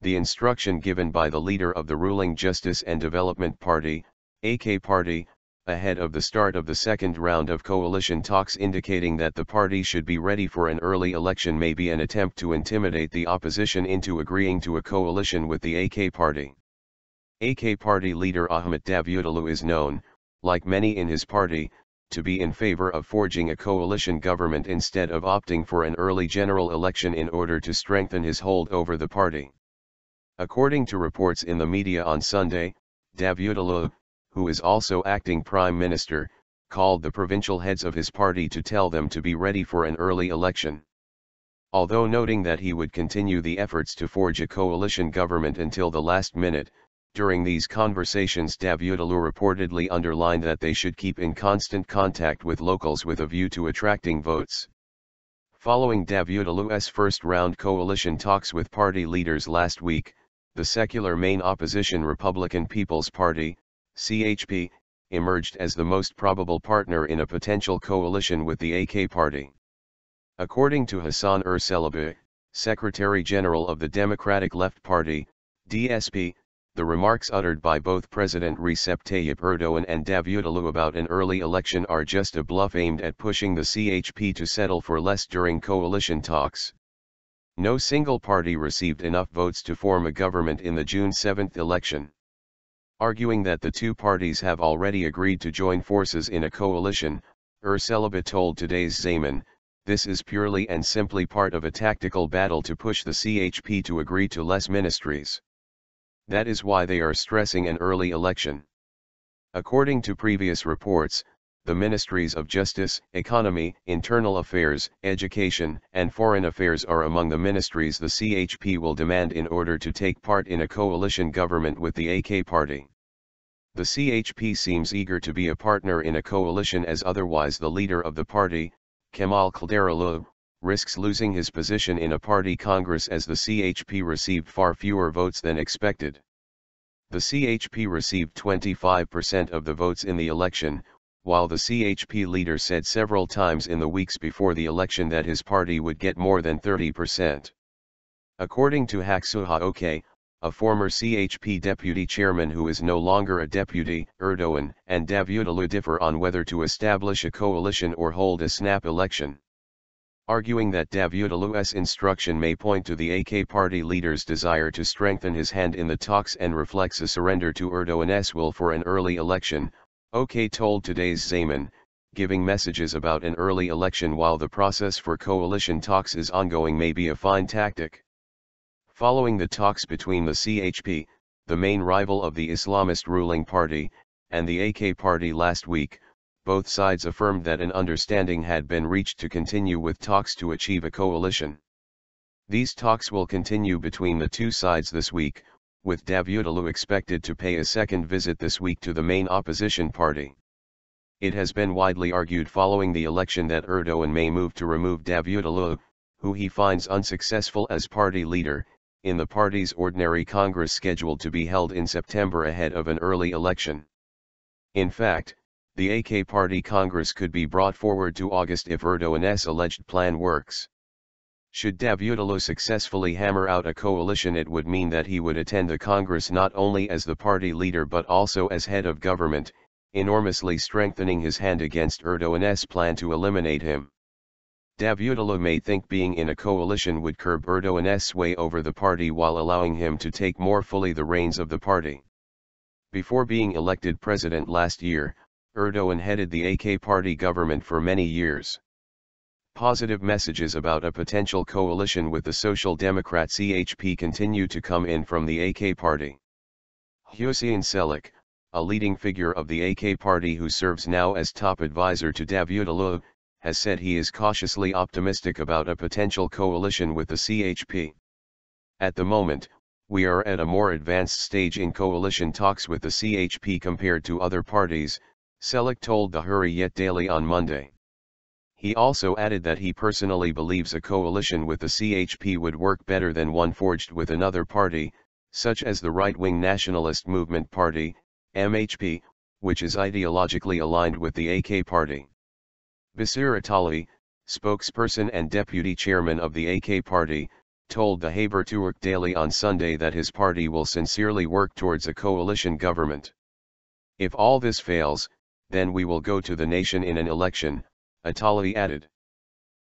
The instruction given by the leader of the ruling Justice and Development Party, AK Party, ahead of the start of the second round of coalition talks indicating that the party should be ready for an early election may be an attempt to intimidate the opposition into agreeing to a coalition with the AK Party. AK Party leader Ahmet Davutoğlu is known, like many in his party, to be in favor of forging a coalition government instead of opting for an early general election in order to strengthen his hold over the party. According to reports in the media on Sunday, Davutoğlu, who is also acting prime minister, called the provincial heads of his party to tell them to be ready for an early election. Although noting that he would continue the efforts to forge a coalition government until the last minute, during these conversations Davutoğlu reportedly underlined that they should keep in constant contact with locals with a view to attracting votes. Following Davutoğlu's first-round coalition talks with party leaders last week, the secular main opposition Republican People's Party, CHP, emerged as the most probable partner in a potential coalition with the AK Party. According to Hasan Erselebe, Secretary General of the Democratic Left Party, DSP, the remarks uttered by both President Recep Tayyip Erdoğan and Davutoğlu about an early election are just a bluff aimed at pushing the CHP to settle for less during coalition talks. No single party received enough votes to form a government in the June 7 election. Arguing that the two parties have already agreed to join forces in a coalition, Erselebe told today's Zaman, this is purely and simply part of a tactical battle to push the CHP to agree to less ministries. That is why they are stressing an early election. According to previous reports, the Ministries of Justice, Economy, Internal Affairs, Education, and Foreign Affairs are among the ministries the CHP will demand in order to take part in a coalition government with the AK Party. The CHP seems eager to be a partner in a coalition as otherwise the leader of the party, Kemal Kılıçdaroğlu, risks losing his position in a party congress as the CHP received far fewer votes than expected. The CHP received 25% of the votes in the election, while the CHP leader said several times in the weeks before the election that his party would get more than 30%. According to Haksuha OK, a former CHP deputy chairman who is no longer a deputy, Erdoğan and Davutoğlu differ on whether to establish a coalition or hold a snap election. Arguing that Davutoğlu's instruction may point to the AK Party leader's desire to strengthen his hand in the talks and reflects a surrender to Erdoğan's will for an early election, OK told today's Zaman, giving messages about an early election while the process for coalition talks is ongoing may be a fine tactic. Following the talks between the CHP, the main rival of the Islamist ruling party, and the AK Party last week, both sides affirmed that an understanding had been reached to continue with talks to achieve a coalition. These talks will continue between the two sides this week, with Davutoğlu expected to pay a second visit this week to the main opposition party. It has been widely argued following the election that Erdoğan may move to remove Davutoğlu, who he finds unsuccessful as party leader, in the party's ordinary congress scheduled to be held in September ahead of an early election. In fact, the AK Party Congress could be brought forward to August if Erdoğan's alleged plan works. Should Davutoğlu successfully hammer out a coalition, it would mean that he would attend the Congress not only as the party leader but also as head of government, enormously strengthening his hand against Erdoğan's plan to eliminate him. Davutoğlu may think being in a coalition would curb Erdoğan's sway over the party while allowing him to take more fully the reins of the party. Before being elected president last year, Erdoğan headed the AK Party government for many years. Positive messages about a potential coalition with the Social Democrat CHP continue to come in from the AK Party. Hüseyin Çelik, a leading figure of the AK Party who serves now as top advisor to Davutoğlu, has said he is cautiously optimistic about a potential coalition with the CHP. At the moment, we are at a more advanced stage in coalition talks with the CHP compared to other parties, Çelik told the Hürriyet Daily on Monday. He also added that he personally believes a coalition with the CHP would work better than one forged with another party, such as the right-wing Nationalist Movement Party, MHP, which is ideologically aligned with the AK Party. Basir Atali, spokesperson and deputy chairman of the AK Party, told the Haberturk Daily on Sunday that his party will sincerely work towards a coalition government. If all this fails, then we will go to the nation in an election, Atali added.